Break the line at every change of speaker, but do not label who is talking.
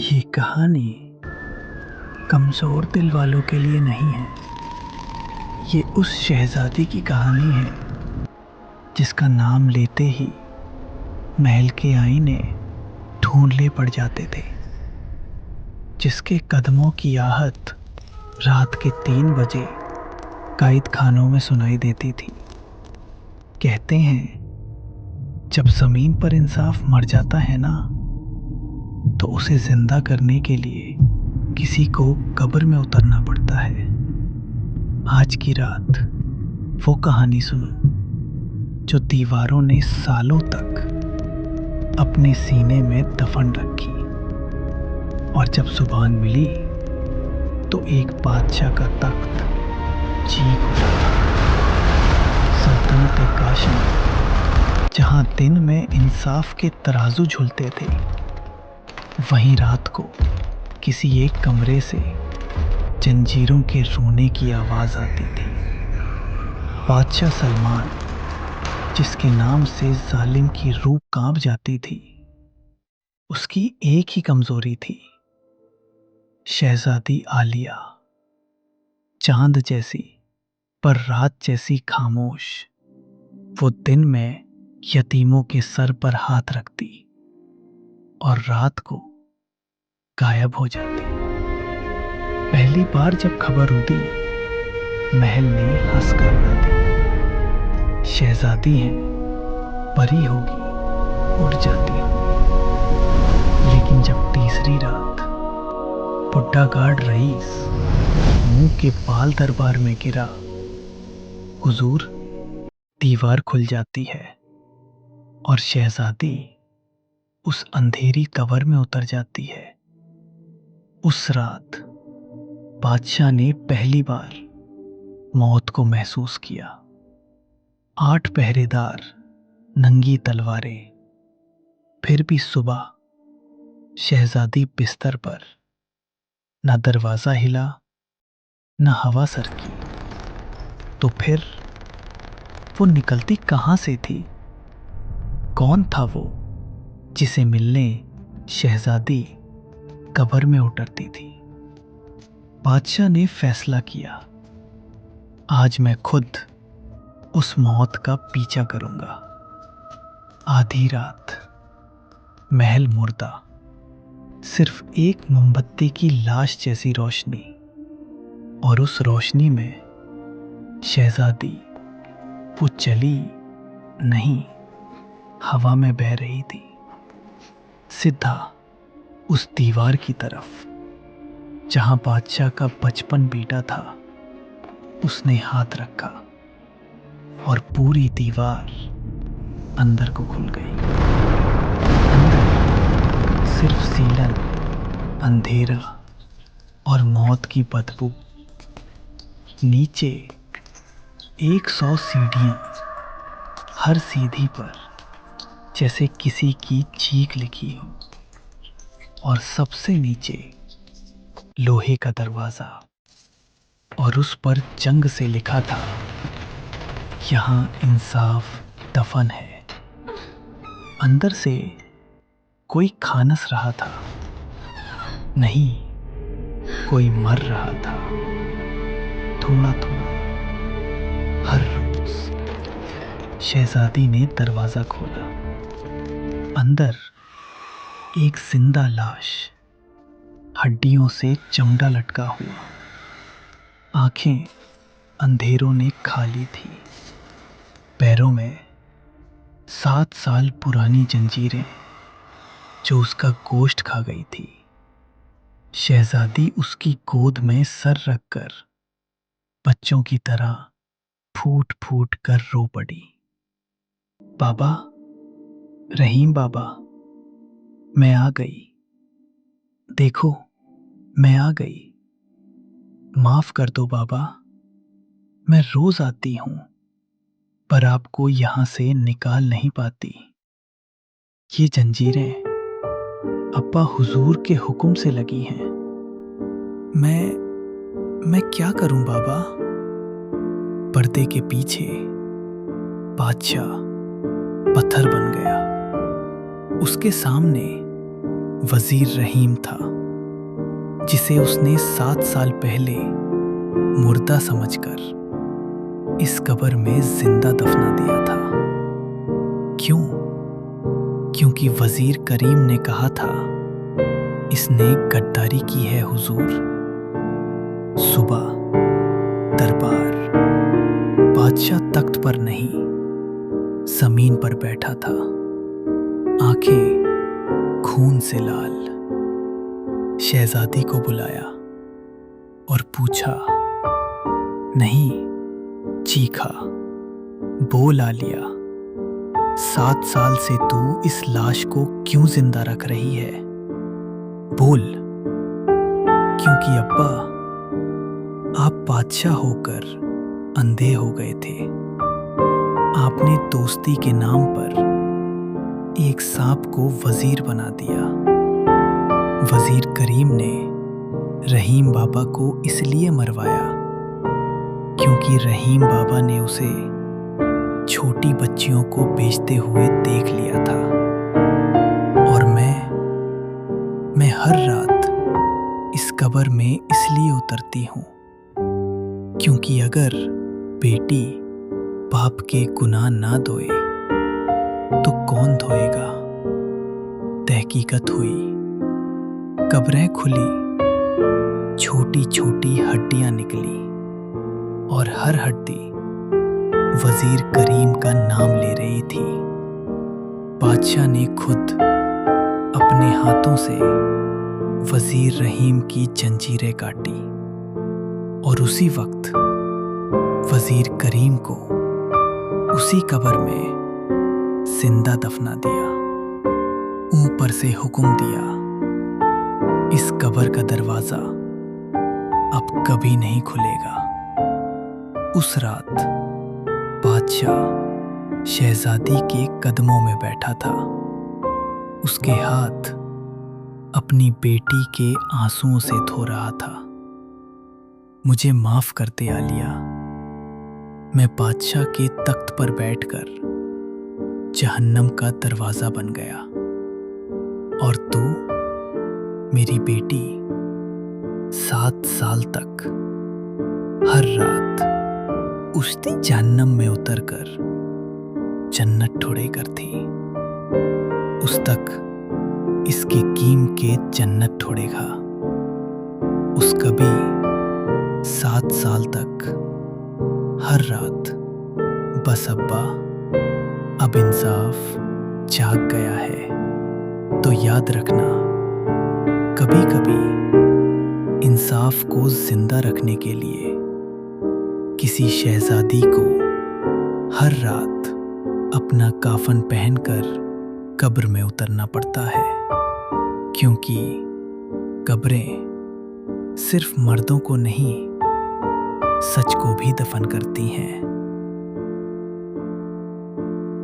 ये कहानी कमज़ोर दिल वालों के लिए नहीं है। ये उस शहज़ादी की कहानी है जिसका नाम लेते ही महल के आईने ढूंढले पड़ जाते थे, जिसके कदमों की आहट रात के 3 बजे कैद खानों में सुनाई देती थी। कहते हैं जब ज़मीन पर इंसाफ मर जाता है ना, तो उसे जिंदा करने के लिए किसी को कब्र में उतरना पड़ता है। आज की रात वो कहानी सुनो जो दीवारों ने सालों तक अपने सीने में दफन रखी, और जब सुबह मिली तो एक बादशाह का तख्त चीख उठा। सल्तनत काशी, जहां दिन में इंसाफ के तराजू झुलते थे, वहीं रात को किसी एक कमरे से जंजीरों के रोने की आवाज आती थी। बादशाह सलमान, जिसके नाम से जालिम की रूह कांप जाती थी, उसकी एक ही कमजोरी थी, शहजादी आलिया। चांद जैसी पर रात जैसी खामोश, वो दिन में यतीमों के सर पर हाथ रखती और रात को गायब हो जाती। पहली बार जब खबर उड़ी, महल ने हंसकर उड़ा दी। शहजादी है, परी होगी, उड़ जाती होगी। लेकिन जब तीसरी रात बुड्ढा गार्ड रईस मुंह के बाल दरबार में गिरा, हुजूर, दीवार खुल जाती है और शहजादी उस अंधेरी कब्र में उतर जाती है। उस रात बादशाह ने पहली बार मौत को महसूस किया। 8 पहरेदार, नंगी तलवारें, फिर भी सुबह शहजादी बिस्तर पर, न दरवाजा हिला न हवा सरकी। तो फिर वो निकलती कहां से थी? कौन था वो जिसे मिलने शहजादी कब्र में उतरती थी? बादशाह ने फैसला किया, आज मैं खुद उस मौत का पीछा करूंगा। आधी रात, महल मुर्दा, सिर्फ एक मोमबत्ती की लाश जैसी रोशनी, और उस रोशनी में शहजादी, वो चली नहीं, हवा में बह रही थी, सीधा उस दीवार की तरफ जहां बादशाह का बचपन बीता था। उसने हाथ रखा और पूरी दीवार अंदर को खुल गई। अंदर सिर्फ सीलन, अंधेरा और मौत की बदबू। नीचे 100 सीढ़ियां, हर सीढ़ी पर जैसे किसी की चीख लिखी हो, और सबसे नीचे लोहे का दरवाजा, और उस पर जंग से लिखा था, यहां इंसाफ दफन है। अंदर से कोई खानस रहा था, नहीं, कोई मर रहा था, थोड़ा थोड़ा, हर रोज। शहजादी ने दरवाजा खोला। अंदर एक जिंदा लाश, हड्डियों से चमड़ा लटका हुआ, आंखें अंधेरों ने खा ली थी। पैरों में 7 साल पुरानी जंजीरें जो उसका गोश्त खा गई थी। शहजादी उसकी गोद में सर रखकर बच्चों की तरह फूट फूट कर रो पड़ी। बाबा, रहीम बाबा, मैं आ गई, देखो, मैं आ गई, माफ कर दो बाबा, मैं रोज आती हूं पर आपको यहां से निकाल नहीं पाती। ये जंजीरें अब्बा हुजूर के हुक्म से लगी हैं। मैं क्या करूं बाबा? पर्दे के पीछे बादशाह पत्थर बन गया। उसके सामने वजीर रहीम था, जिसे उसने 7 साल पहले मुर्दा समझकर इस कब्र में जिंदा दफना दिया था। क्यों? क्योंकि वजीर करीम ने कहा था, इसने गद्दारी की है हुजूर। सुबह दरबार, बादशाह तख्त पर नहीं जमीन पर बैठा था, आंखें खून से लाल। शहजादी को बुलाया और पूछा, नहीं, चीखा, बोल आलिया, 7 साल से तू इस लाश को क्यों जिंदा रख रही है? बोल। क्योंकि अब्बा, आप बादशाह होकर अंधे हो गए थे। आपने दोस्ती के नाम पर एक सांप को वजीर बना दिया। वजीर करीम ने रहीम बाबा को इसलिए मरवाया क्योंकि रहीम बाबा ने उसे छोटी बच्चियों को बेचते हुए देख लिया था। और मैं हर रात इस कब्र में इसलिए उतरती हूँ क्योंकि अगर बेटी बाप के गुनाह ना धोए तो कौन धोएगा? तहकीकत हुई, कब्रें खुली, छोटी छोटी हड्डियां निकली और हर हड्डी वजीर करीम का नाम ले रही थी। बादशाह ने खुद अपने हाथों से वजीर रहीम की जंजीरें काटी और उसी वक्त वजीर करीम को उसी कब्र में जिंदा दफना दिया। ऊपर से हुक्म दिया, इस कब्र का दरवाजा अब कभी नहीं खुलेगा। उस रात बादशाह शहजादी के कदमों में बैठा था। उसके हाथ अपनी बेटी के आंसुओं से धो रहा था। मुझे माफ कर दे आलिया, मैं बादशाह के तख्त पर बैठकर जहन्नम का दरवाजा बन गया और तू, मेरी बेटी, 7 साल तक हर रात उसी जहन्नम में उतरकर जन्नत ढूंढे करती। उस तक इसके कीम के जन्नत ढूंढेगा। उस कभी 7 साल तक हर रात बस अब्बा अब इंसाफ जाग गया है। तो याद रखना, कभी कभी इंसाफ को जिंदा रखने के लिए किसी शहजादी को हर रात अपना काफन पहनकर कब्र में उतरना पड़ता है, क्योंकि कब्रें सिर्फ मर्दों को नहीं, सच को भी दफन करती हैं।